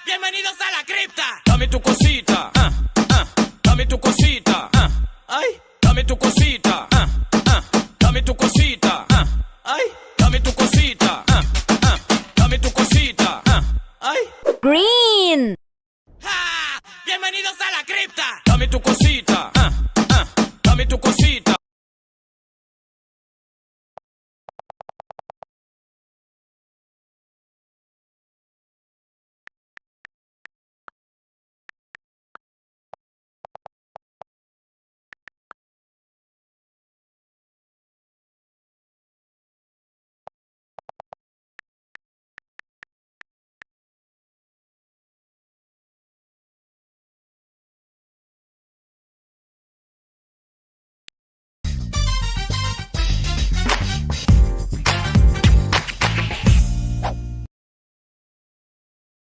¡Bienvenidos a la cripta! Dame tu cosita, dame tu cosita, ay, dame tu cosita, dame tu cosita, ay, dame tu cosita, dame tu cosita, ay. Green. ¡Bienvenidos a la cripta! Dame tu cosita, dame tu cosita.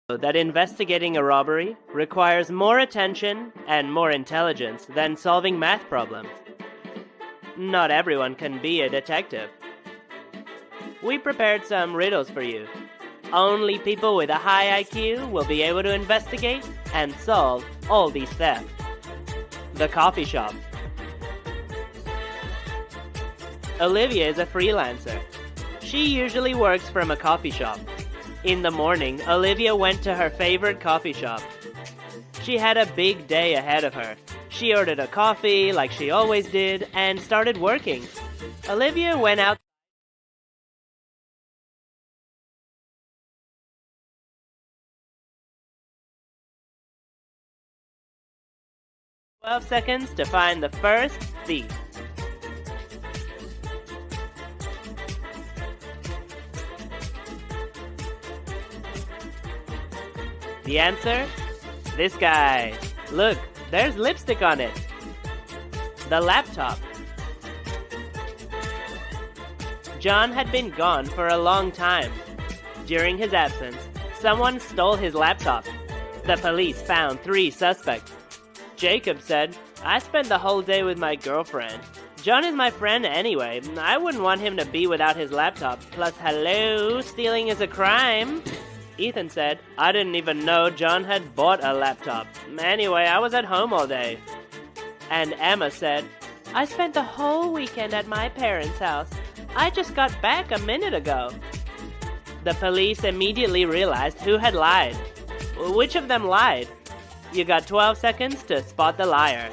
That investigating a robbery requires more attention and more intelligence than solving math problems. Not everyone can be a detective. We prepared some riddles for you. Only people with a high IQ will be able to investigate and solve all these thefts. The coffee shop. Olivia is a freelancer. She usually works from a coffee shop. In the morning, Olivia went to her favorite coffee shop. She had a big day ahead of her. She ordered a coffee like she always did and started working. Olivia went out 12 seconds to find the first thief. The answer? This guy. Look, there's lipstick on it. The laptop. John had been gone for a long time. During his absence, someone stole his laptop. The police found 3 suspects. Jacob said, "I spent the whole day with my girlfriend. John is my friend anyway. I wouldn't want him to be without his laptop. Plus, hello, stealing is a crime." Ethan said, "I didn't even know John had bought a laptop. Anyway, I was at home all day." And Emma said, "I spent the whole weekend at my parents' house. I just got back a minute ago." The police immediately realized who had lied. Which of them lied? You got 12 seconds to spot the liar.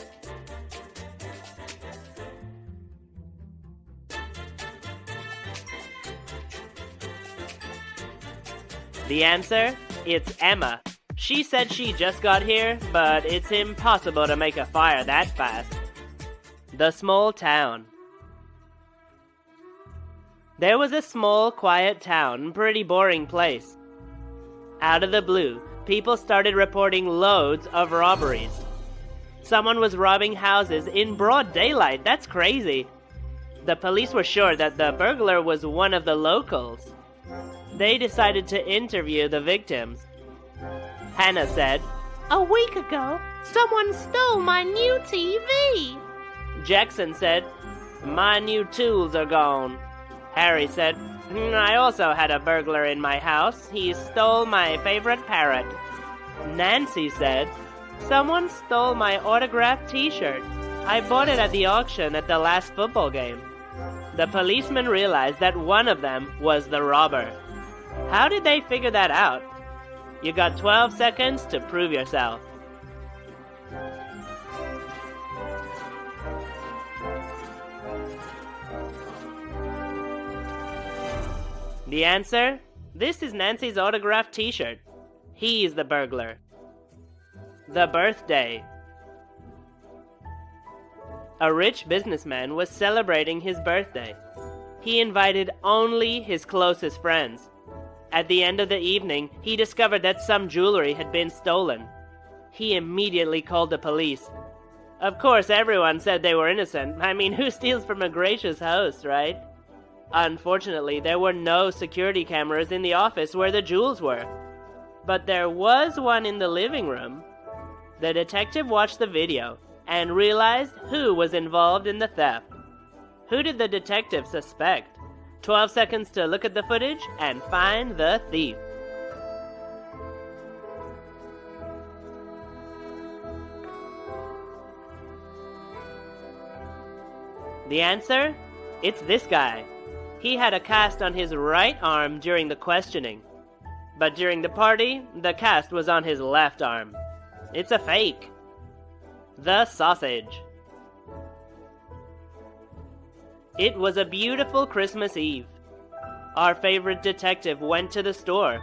The answer? It's Emma. She said she just got here, but it's impossible to make a fire that fast. The small town. There was a small, quiet town, pretty boring place. Out of the blue, people started reporting loads of robberies. Someone was robbing houses in broad daylight. That's crazy. The police were sure that the burglar was one of the locals. They decided to interview the victims. Hannah said, "A week ago, someone stole my new TV." Jackson said, "My new tools are gone." Harry said, "I also had a burglar in my house. He stole my favorite parrot." Nancy said, "Someone stole my autographed t-shirt. I bought it at the auction at the last football game." The policeman realized that one of them was the robber. How did they figure that out? You got 12 seconds to prove yourself. The answer? This is Nancy's autographed t-shirt. He's the burglar. The birthday. A rich businessman was celebrating his birthday. He invited only his closest friends. At the end of the evening, he discovered that some jewelry had been stolen. He immediately called the police. Of course, everyone said they were innocent. I mean, who steals from a gracious host, right? Unfortunately, there were no security cameras in the office where the jewels were. But there was one in the living room. The detective watched the video and realized who was involved in the theft. Who did the detective suspect? 12 seconds to look at the footage and find the thief. The answer? It's this guy. He had a cast on his right arm during the questioning. But during the party, the cast was on his left arm. It's a fake. The sausage. It was a beautiful Christmas Eve. Our favorite detective went to the store